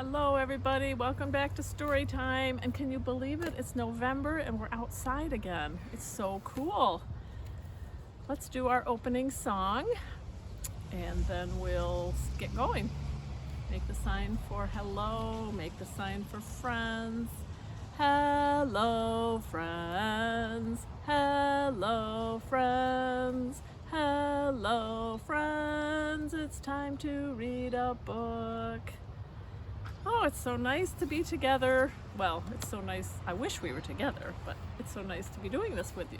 Hello everybody, welcome back to story time. And can you believe it? It's November and we're outside again. It's so cool. Let's do our opening song and then we'll get going. Make the sign for hello, make the sign for friends. Hello friends, hello friends, hello friends. It's time to read a book. Oh, it's so nice to be together. Well, it's so nice. I wish we were together, but it's so nice to be doing this with you.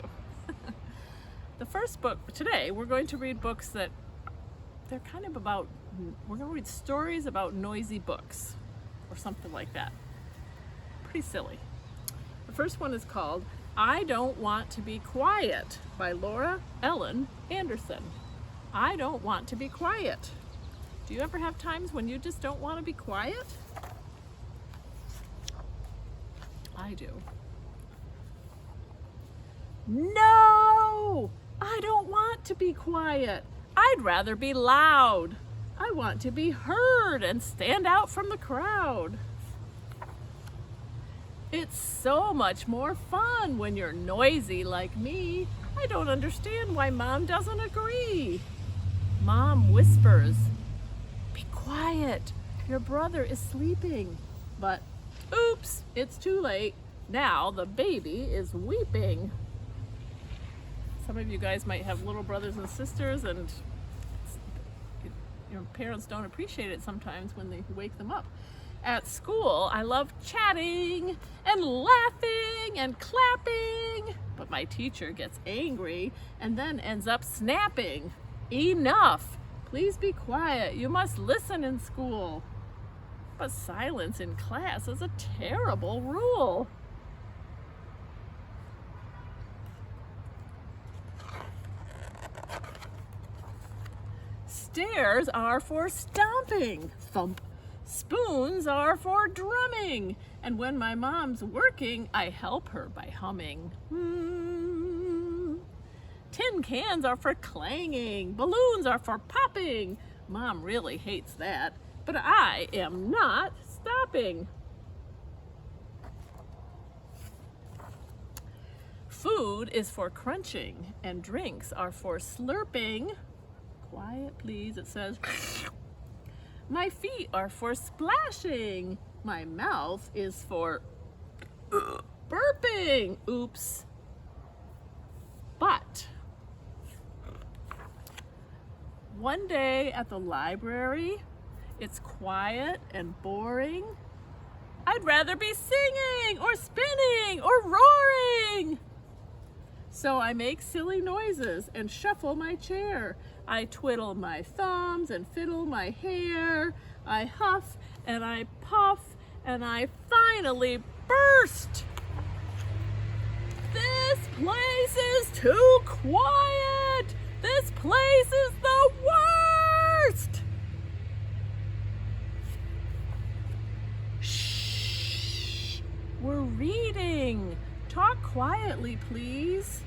The first book today, we're going to read books that they're kind of about, we're going to read stories about noisy books or something like that. Pretty silly. The first one is called I Don't Want to Be Quiet by Laura Ellen Anderson. I don't want to be quiet. Do you ever have times when you just don't want to be quiet? I do. No! I don't want to be quiet. I'd rather be loud. I want to be heard and stand out from the crowd. It's so much more fun when you're noisy like me. I don't understand why Mom doesn't agree. Mom whispers, "Be quiet, your brother is sleeping." But oops, it's too late. Now the baby is weeping. Some of you guys might have little brothers and sisters and your parents don't appreciate it sometimes when they wake them up. At school, I love chatting and laughing and clapping, but my teacher gets angry and then ends up snapping. Enough! Please be quiet. You must listen in school. But silence in class is a terrible rule. Stairs are for stomping. Thump. Spoons are for drumming. And when my mom's working, I help her by humming. Tin cans are for clanging. Balloons are for popping. Mom really hates that, but I am not stopping. Food is for crunching and drinks are for slurping. Quiet, please, it says. My feet are for splashing. My mouth is for burping. Oops. But one day at the library, it's quiet and boring. I'd rather be singing or spinning or roaring. So I make silly noises and shuffle my chair. I twiddle my thumbs and fiddle my hair. I huff and I puff and I finally burst. This place is too quiet. This place is the worst. Shh, we're reading. Talk quietly, please.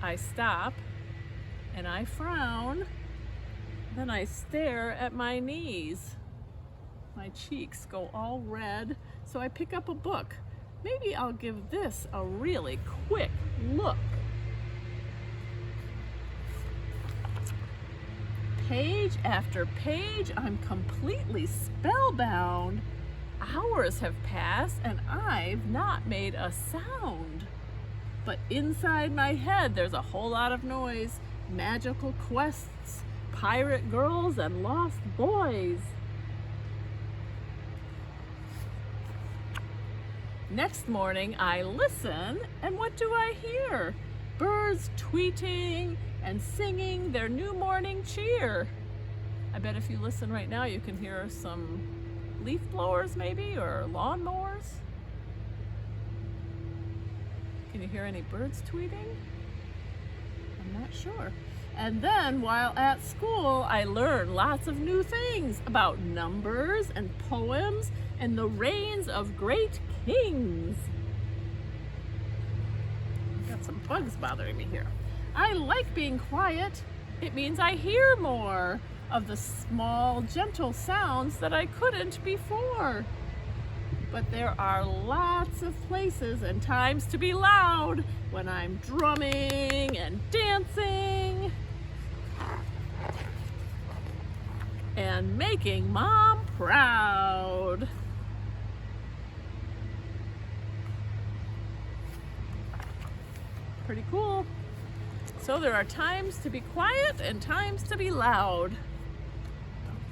I stop and I frown. Then I stare at my knees. My cheeks go all red, so I pick up a book. Maybe I'll give this a really quick look. Page after page, I'm completely spellbound. Hours have passed and I've not made a sound. But inside my head, there's a whole lot of noise. Magical quests, pirate girls, and lost boys. Next morning, I listen, and what do I hear? Birds tweeting and singing their new morning cheer. I bet if you listen right now, you can hear some leaf blowers maybe, or lawnmowers. Can you hear any birds tweeting? I'm not sure. And then while at school, I learn lots of new things about numbers and poems and the reigns of great kings. I've got some bugs bothering me here. I like being quiet. It means I hear more. of the small, gentle sounds that I couldn't before. But there are lots of places and times to be loud when I'm drumming and dancing and making Mom proud. Pretty cool. So there are times to be quiet and times to be loud.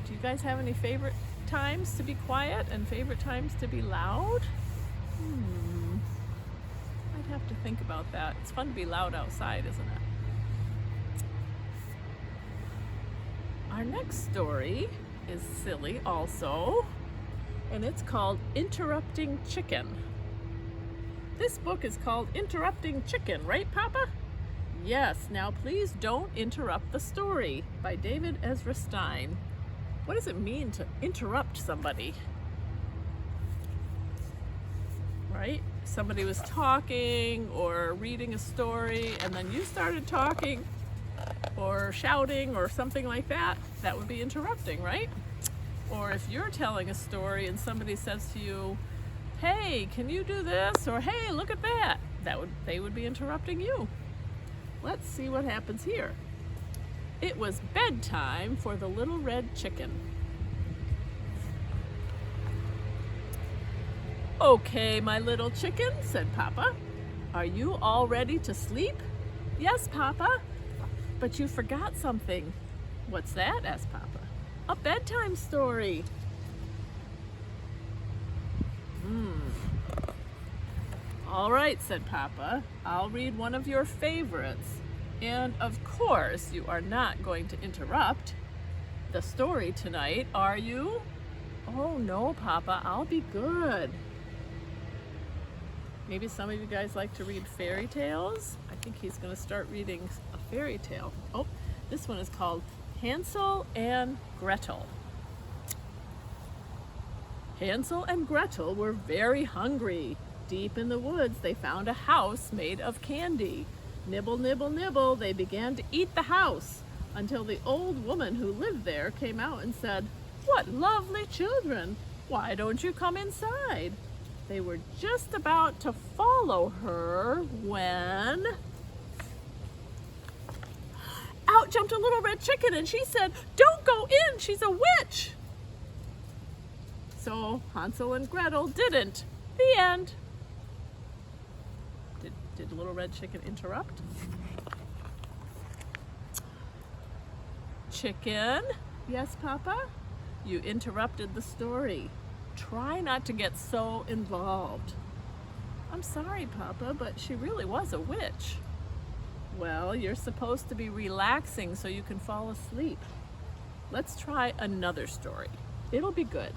Do you guys have any favorite times to be quiet and favorite times to be loud? I'd have to think about that. It's fun to be loud outside, isn't it? Our next story is silly also, and it's called Interrupting Chicken. This book is called Interrupting Chicken, right, Papa? Yes, now please don't interrupt the story, by David Ezra Stein. What does it mean to interrupt somebody? Right? Somebody was talking or reading a story and then you started talking or shouting or something like that. That would be interrupting, right? Or if you're telling a story and somebody says to you, hey, can you do this? Or hey, look at that. They would be interrupting you. Let's see what happens here. It was bedtime for the little red chicken. Okay, my little chicken, said Papa. Are you all ready to sleep? Yes, Papa. But you forgot something. What's that? Asked Papa. A bedtime story. All right, said Papa. I'll read one of your favorites. And of course, you are not going to interrupt the story tonight, are you? Oh no, Papa, I'll be good. Maybe some of you guys like to read fairy tales. I think he's going to start reading a fairy tale. Oh, this one is called Hansel and Gretel. Hansel and Gretel were very hungry. Deep in the woods, they found a house made of candy. Nibble, nibble, nibble, they began to eat the house until the old woman who lived there came out and said, "What lovely children! Why don't you come inside?" They were just about to follow her when out jumped a little red chicken and she said, "Don't go in, she's a witch." So Hansel and Gretel didn't. The end. Did Little Red Chicken interrupt? Chicken? Yes, Papa? You interrupted the story. Try not to get so involved. I'm sorry, Papa, but she really was a witch. Well, you're supposed to be relaxing so you can fall asleep. Let's try another story. It'll be good.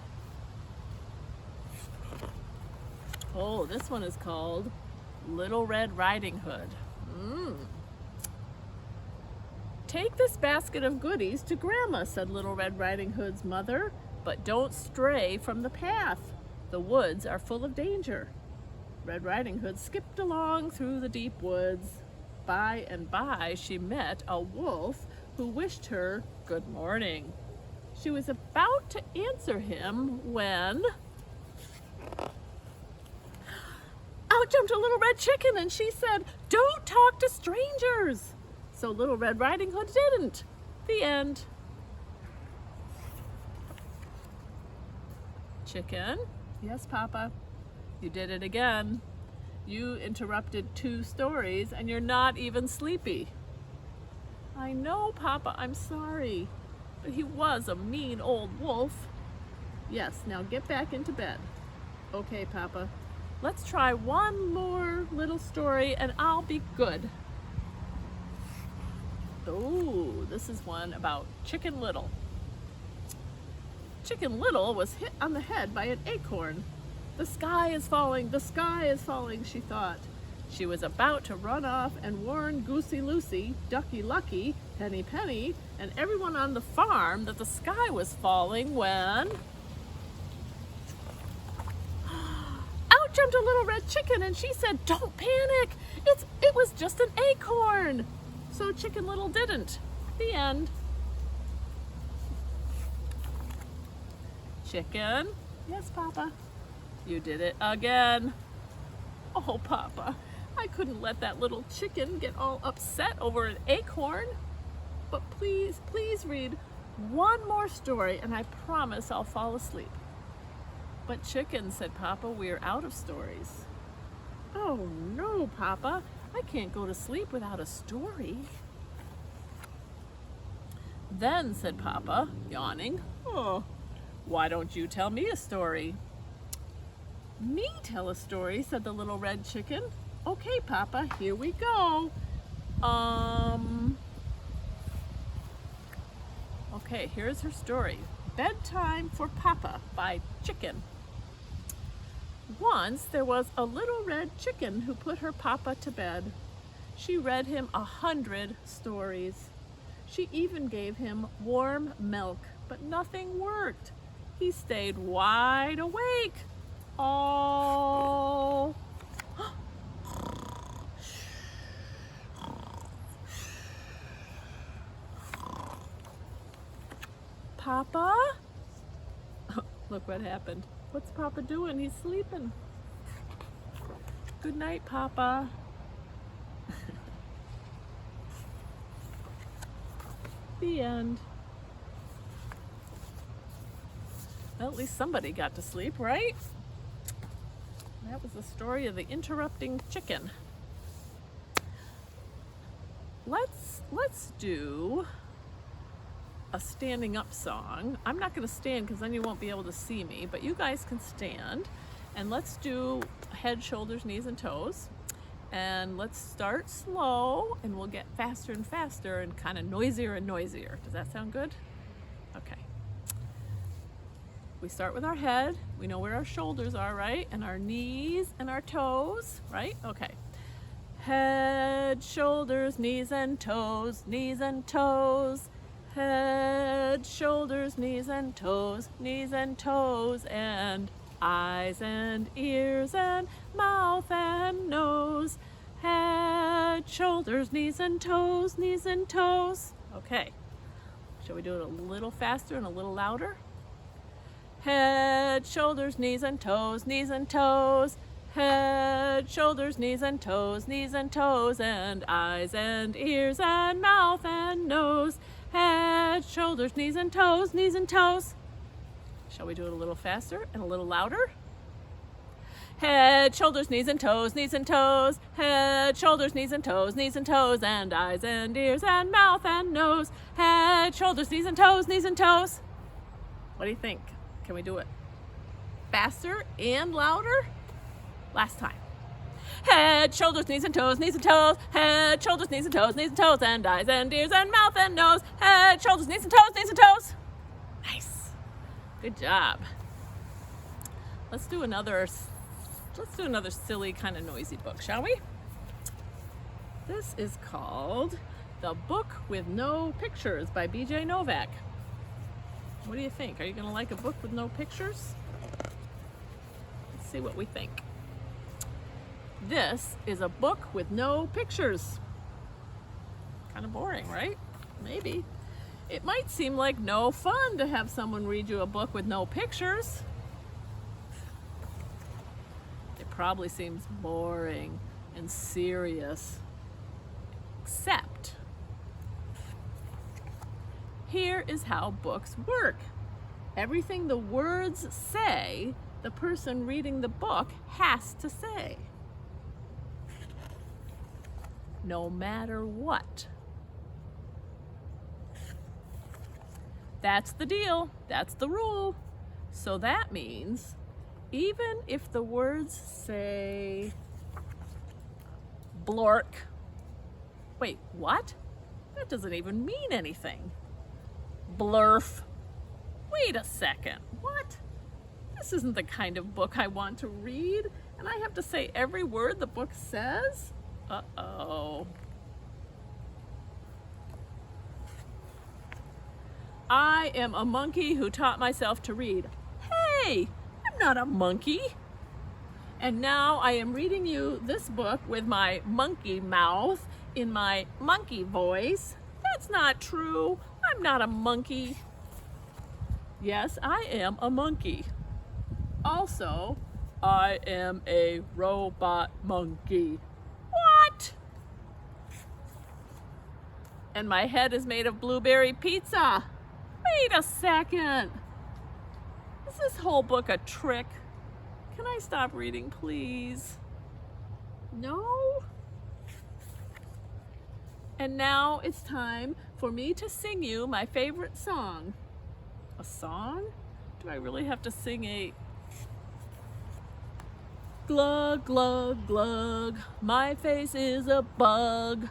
Oh, this one is called Little Red Riding Hood. Take this basket of goodies to Grandma, said Little Red Riding Hood's mother, but don't stray from the path. The woods are full of danger. Red Riding Hood skipped along through the deep woods. By and by, she met a wolf who wished her good morning. She was about to answer him when out jumped a little red chicken and she said, "Don't talk to strangers." So Little Red Riding Hood didn't. The end. Chicken? Yes, Papa. You did it again. You interrupted 2 stories and you're not even sleepy. I know, Papa, I'm sorry. But he was a mean old wolf. Yes, now get back into bed. Okay, Papa. Let's try one more little story and I'll be good. Oh, this is one about Chicken Little. Chicken Little was hit on the head by an acorn. The sky is falling, she thought. She was about to run off and warn Goosey Lucy, Ducky Lucky, Henny Penny, and everyone on the farm that the sky was falling when out jumped a little red chicken and she said, "Don't panic, it was just an acorn." So Chicken Little didn't. The end. Chicken? Yes, Papa. You did it again. Oh, Papa, I couldn't let that little chicken get all upset over an acorn. But please, please read one more story and I promise I'll fall asleep. But chicken, said Papa, we're out of stories. Oh no, Papa, I can't go to sleep without a story. Then, said Papa, yawning, oh, why don't you tell me a story? Me tell a story, said the little red chicken. Okay, Papa, here we go. Okay, here's her story. Bedtime for Papa by Chicken. Once there was a little red chicken who put her papa to bed. She read him 100 stories. She even gave him warm milk, but nothing worked. He stayed wide awake. Oh. Papa? Look what happened. What's Papa doing? He's sleeping. Good night, Papa. The end. Well, at least somebody got to sleep, right? That was the story of the interrupting chicken. Let's do a standing up song. I'm not going to stand because then you won't be able to see me, but you guys can stand. And let's do head, shoulders, knees, and toes. And let's start slow and we'll get faster and faster and kind of noisier and noisier. Does that sound good? Okay. We start with our head. We know where our shoulders are, right? And our knees and our toes, right? Okay. Head, shoulders, knees, and toes, knees and toes. Head, shoulders, knees and toes, and eyes and ears and mouth and nose. Head, shoulders, knees and toes, Okay. Shall we do it a little faster and a little louder? Head, shoulders, knees and toes, Head, shoulders, knees and toes, and eyes and ears and mouth and nose. Head, shoulders, knees and toes, Shall we do it a little faster and a little louder? Head, shoulders, knees and toes, Head, shoulders, knees and toes, and eyes and ears and mouth and nose. Head, shoulders, knees and toes, What do you think? Can we do it faster and louder? Last time. Head, shoulders, knees and toes, Head, shoulders, knees and toes, and eyes and ears and mouth and nose. Head, shoulders, knees and toes, Nice. Good job. Let's do another silly kind of noisy book, shall we? This is called The Book with No Pictures by B.J. Novak. What do you think? Are you going to like a book with no pictures? Let's see what we think. This is a book with no pictures. Kind of boring, right? Maybe. It might seem like no fun to have someone read you a book with no pictures. It probably seems boring and serious. Except, here is how books work. Everything the words say, the person reading the book has to say. No matter what. That's the deal. That's the rule. So that means even if the words say blork. Wait, what? That doesn't even mean anything. Blurf. Wait a second. What? This isn't the kind of book I want to read, and I have to say every word the book says? Uh-oh. I am a monkey who taught myself to read. Hey, I'm not a monkey. And now I am reading you this book with my monkey mouth in my monkey voice. That's not true. I'm not a monkey. Yes, I am a monkey. Also, I am a robot monkey. What? And my head is made of blueberry pizza. Wait a second. Is this whole book a trick? Can I stop reading, please? No? And now it's time for me to sing you my favorite song. A song? Do I really have to sing a glug, glug, glug? My face is a bug.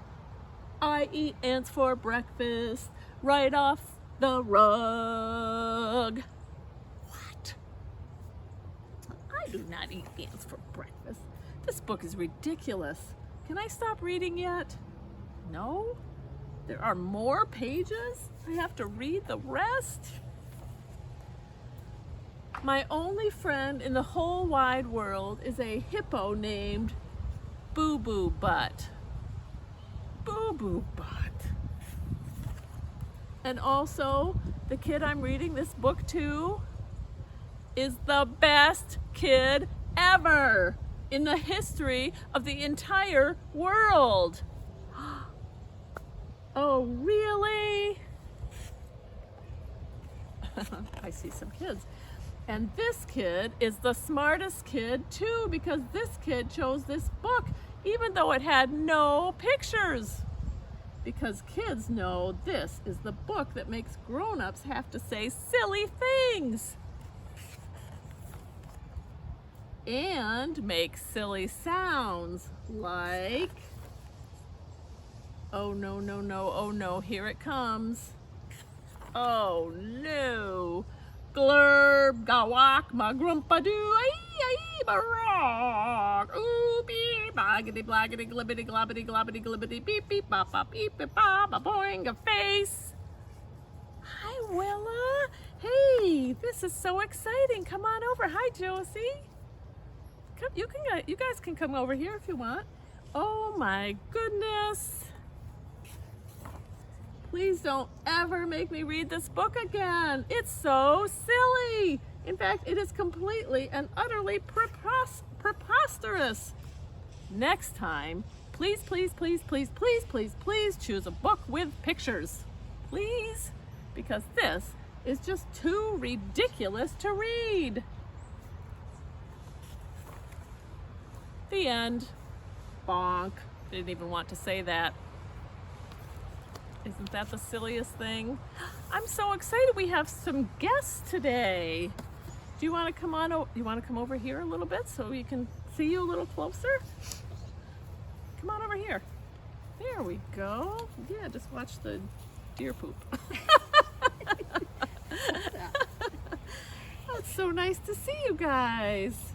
I eat ants for breakfast right off the rug. What? I do not eat ants for breakfast. This book is ridiculous. Can I stop reading yet? No? There are more pages? I have to read the rest? My only friend in the whole wide world is a hippo named Boo Boo Butt. Boo Boo Butt. And also, the kid I'm reading this book to is the best kid ever in the history of the entire world. Oh, really? I see some kids. And this kid is the smartest kid too, because this kid chose this book even though it had no pictures. Because kids know this is the book that makes grown-ups have to say silly things. And make silly sounds like, oh no, no, no, oh no, here it comes. Oh no. Glurb, gawak, ma grumpa doo, ay, barock, ooh, beep, baggity, blaggity, glibbity, globbity, globbity, glibbity, beep, beep, bop, bop, beep, beep, bop, a boing, a face. Hi, Willa. Hey, this is so exciting. Come on over. Hi, Josie. Come, you guys can come over here if you want. Oh my goodness. Please don't ever make me read this book again. It's so silly. In fact, it is completely and utterly preposterous. Next time, please, please, please, please, please, please, please choose a book with pictures. Please, because this is just too ridiculous to read. The end. Bonk. Didn't even want to say that. Isn't that the silliest thing? I'm so excited. We have some guests today. Do you want to come on? You want to come over here a little bit so we can see you a little closer? Come on over here. There we go. Yeah, just watch the deer poop. It's so nice to see you guys.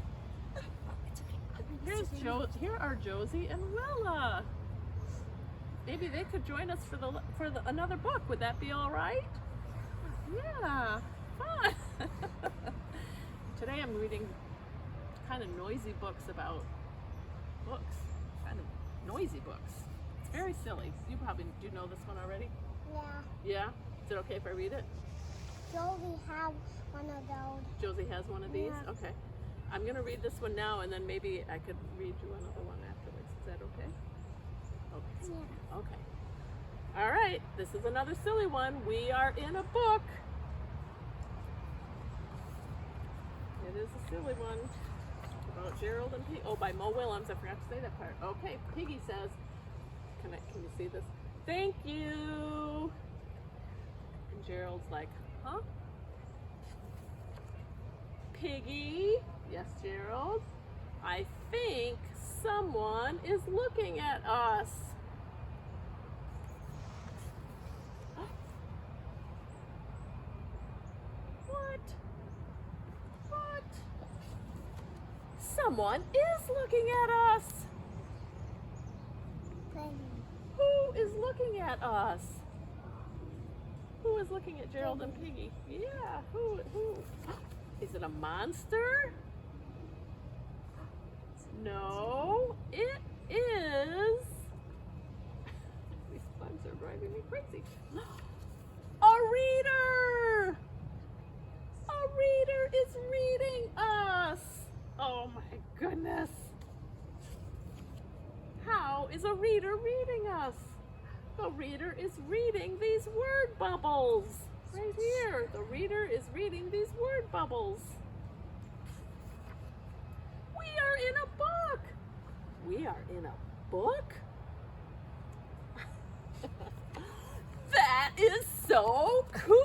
Here are Josie and Willa. Maybe they could join us for another book. Would that be all right? Yeah, fun. Today I'm reading kind of noisy books about books. Kind of noisy books. It's very silly. You probably do know this one already? Yeah. Yeah? Is it okay if I read it? Josie has one of those. Josie has one of these? Yeah. Okay. I'm going to read this one now, and then maybe I could read you another one afterwards. Is that okay? Okay. Yeah. Okay. All right. This is another silly one. We are in a book. It is a silly one about Gerald and Piggy. Oh, by Mo Willems. I forgot to say that part. Okay. Piggy says, can you see this? Thank you. And Gerald's like, huh? Piggy? Yes, Gerald? I think someone is looking at us. What? What? Someone is looking at us. Who is looking at us? Who is looking at Gerald and Piggy? Yeah, who? Is it a monster? No, it is. These bugs are driving me crazy. A reader! goodness. How is a reader reading us? The reader is reading these word bubbles. Right here, the reader is reading these word bubbles. We are in a book. We are in a book? That is so cool!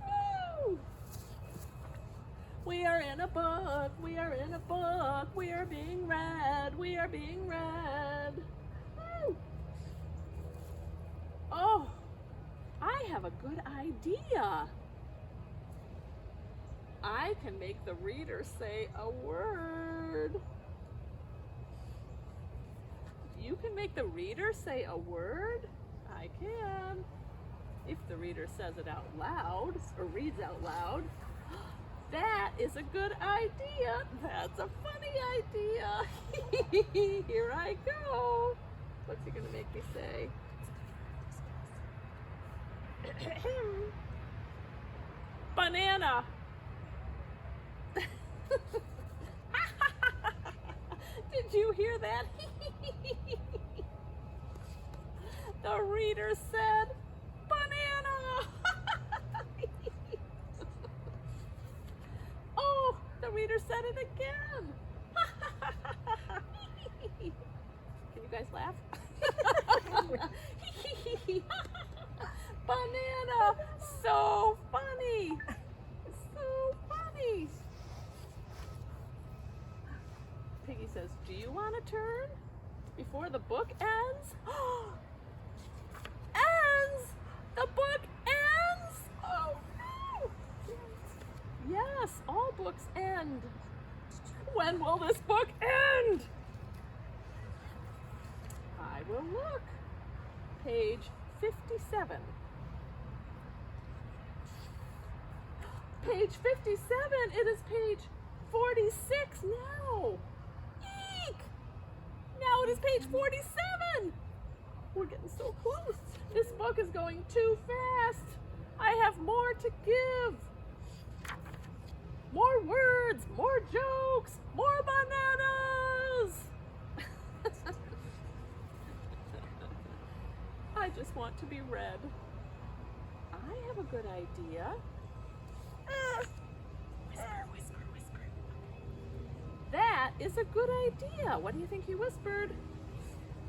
Woo! We are in a book. We are in a book. We are being read. We are being read. Woo! Oh, I have a good idea. I can make the reader say a word. You can make the reader say a word? I can. If the reader says it out loud or reads out loud. That is a good idea. That's a funny idea. Here I go. What's he gonna make me say? Banana. Did you hear that? The reader said banana. Oh, the reader said it again. Can you guys laugh? Banana. So funny. So funny. Piggy says, do you want to turn before the book ends? Ends! The book ends! Oh no! Yes, all books end. When will this book end? I will look. Page 57. Page 57. It is page 46 now. Eek! Now it is page 47. We're getting so close. This book is going too fast. I have more to give. More words, more jokes, more bananas. I just want to be read. I have a good idea. Whisper, whisper, whisper. That is a good idea. What do you think he whispered?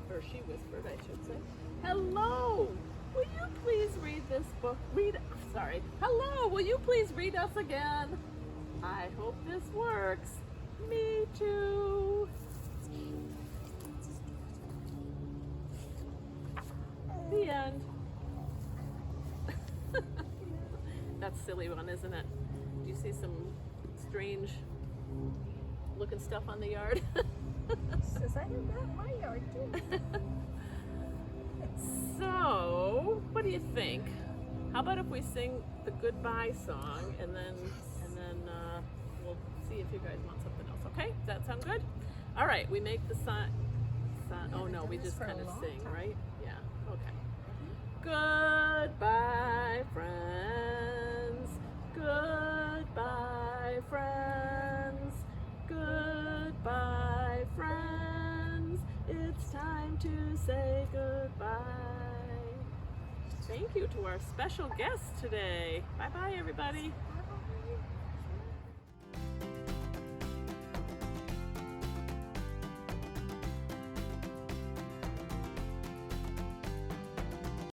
Or she whispered, I should say. Hello, will you please read this book? Hello, will you please read us again? I hope this works. Me too. The end. That's a silly one, isn't it? Do you see some strange looking stuff on the yard? Says I have that in my yard too. So, what do you think? How about if we sing the goodbye song and then we'll see if you guys want something else, okay? Does that sound good? All right, we make the sign. Oh no, we just kind of sing, right? Yeah, okay. Goodbye, friends. Goodbye, friends. Goodbye, friends. It's time to say goodbye. Thank you to our special guests today. Bye-bye, everybody.